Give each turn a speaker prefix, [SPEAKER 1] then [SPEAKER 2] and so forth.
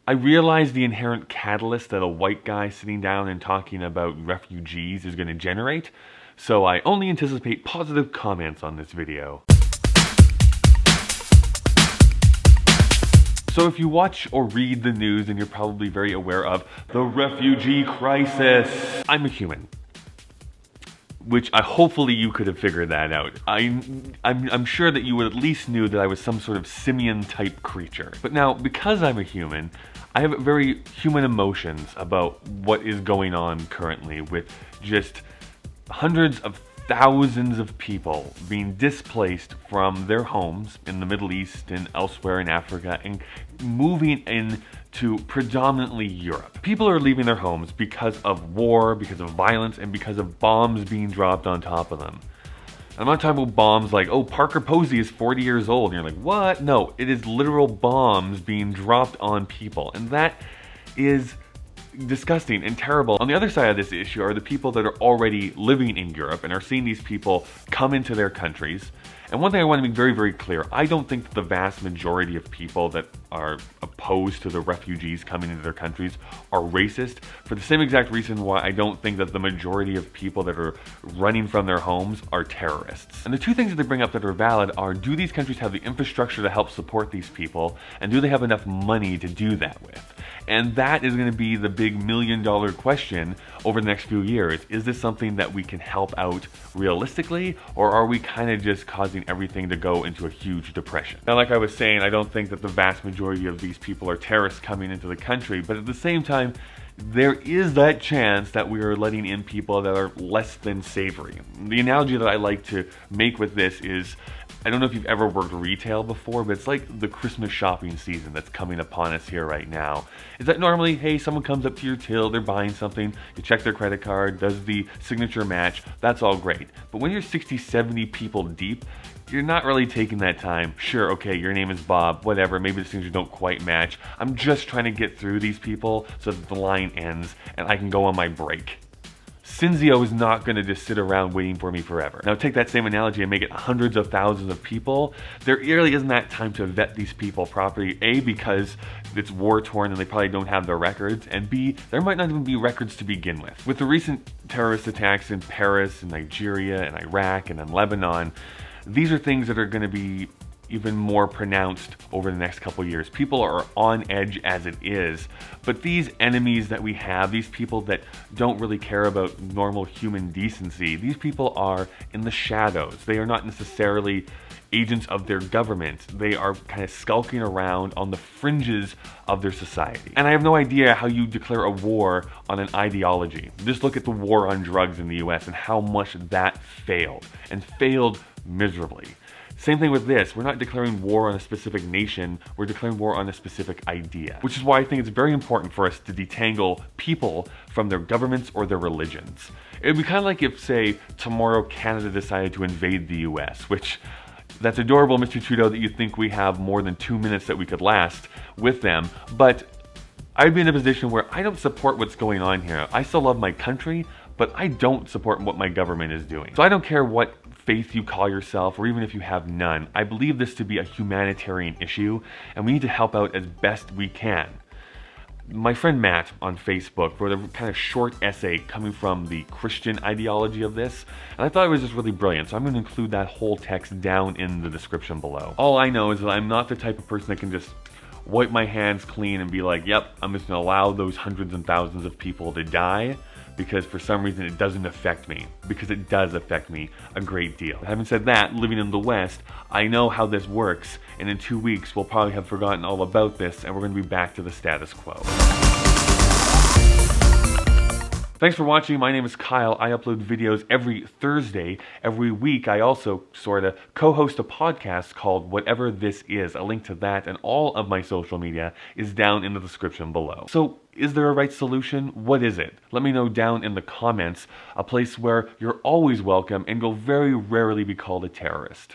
[SPEAKER 1] I realize the inherent catalyst that a white guy sitting down and talking about refugees is going to generate, so I only anticipate positive comments on this video. So if you watch or read the news, then you're probably very aware of the Refugee Crisis. I'm a human, which hopefully you could have figured that out. I'm sure that you would at least knew that I was some sort of simian type creature. But now, because I'm a human, I have very human emotions about what is going on currently with just hundreds of thousands of people being displaced from their homes in the Middle East and elsewhere in Africa and moving into predominantly Europe. People are leaving their homes because of war, because of violence, and because of bombs being dropped on top of them. I'm not talking about bombs like, oh, Parker Posey is 40 years old, and you're like, what? No, it is literal bombs being dropped on people, and that is disgusting and terrible. On the other side of this issue are the people that are already living in Europe and are seeing these people come into their countries. And one thing I want to make very, very clear, I don't think that the vast majority of people that are opposed to the refugees coming into their countries are racist, for the same exact reason why I don't think that the majority of people that are running from their homes are terrorists. And the two things that they bring up that are valid are, do these countries have the infrastructure to help support these people, and do they have enough money to do that with? And that is going to be the big million-dollar question over the next few years. Is this something that we can help out realistically, or are we kind of just causing everything to go into a huge depression? Now, like I was saying, I don't think that the vast majority of these people are terrorists coming into the country, but at the same time, there is that chance that we are letting in people that are less than savory. The analogy that I like to make with this is, I don't know if you've ever worked retail before, but it's like the Christmas shopping season that's coming upon us here right now. Is that normally, hey, someone comes up to your till, they're buying something, you check their credit card, does the signature match, that's all great. But when you're 60, 70 people deep, you're not really taking that time. Sure, okay, your name is Bob, whatever, maybe the signatures don't quite match. I'm just trying to get through these people so that the line ends and I can go on my break. Cinzio is not going to just sit around waiting for me forever. Now take that same analogy and make it hundreds of thousands of people. There really isn't that time to vet these people properly. A, because it's war-torn and they probably don't have their records, and B, there might not even be records to begin with. With the recent terrorist attacks in Paris and Nigeria and Iraq and in Lebanon, these are things that are going to be even more pronounced over the next couple years. People are on edge as it is, but these enemies that we have, these people that don't really care about normal human decency, these people are in the shadows. They are not necessarily agents of their government. They are kind of skulking around on the fringes of their society. And I have no idea how you declare a war on an ideology. Just look at the war on drugs in the US and how much that failed, and failed miserably. Same thing with this. We're not declaring war on a specific nation, we're declaring war on a specific idea. Which is why I think it's very important for us to detangle people from their governments or their religions. It would be kind of like if, say, tomorrow Canada decided to invade the US, which, that's adorable, Mr. Trudeau, that you think we have more than 2 minutes that we could last with them, but I'd be in a position where I don't support what's going on here. I still love my country, but I don't support what my government is doing. So I don't care what faith you call yourself, or even if you have none. I believe this to be a humanitarian issue, and we need to help out as best we can. My friend Matt on Facebook wrote a kind of short essay coming from the Christian ideology of this, and I thought it was just really brilliant, so I'm going to include that whole text down in the description below. All I know is that I'm not the type of person that can just wipe my hands clean and be like, yep, I'm just going to allow those hundreds and thousands of people to die, because for some reason it doesn't affect me, because it does affect me a great deal. Having said that, living in the West, I know how this works, and in 2 weeks we'll probably have forgotten all about this, and we're going to be back to the status quo. Thanks for watching. My name is Kyle. I upload videos every Thursday. Every week I also sort of co-host a podcast called Whatever This Is. A link to that and all of my social media is down in the description below. So, is there a right solution? What is it? Let me know down in the comments, a place where you're always welcome and you'll very rarely be called a terrorist.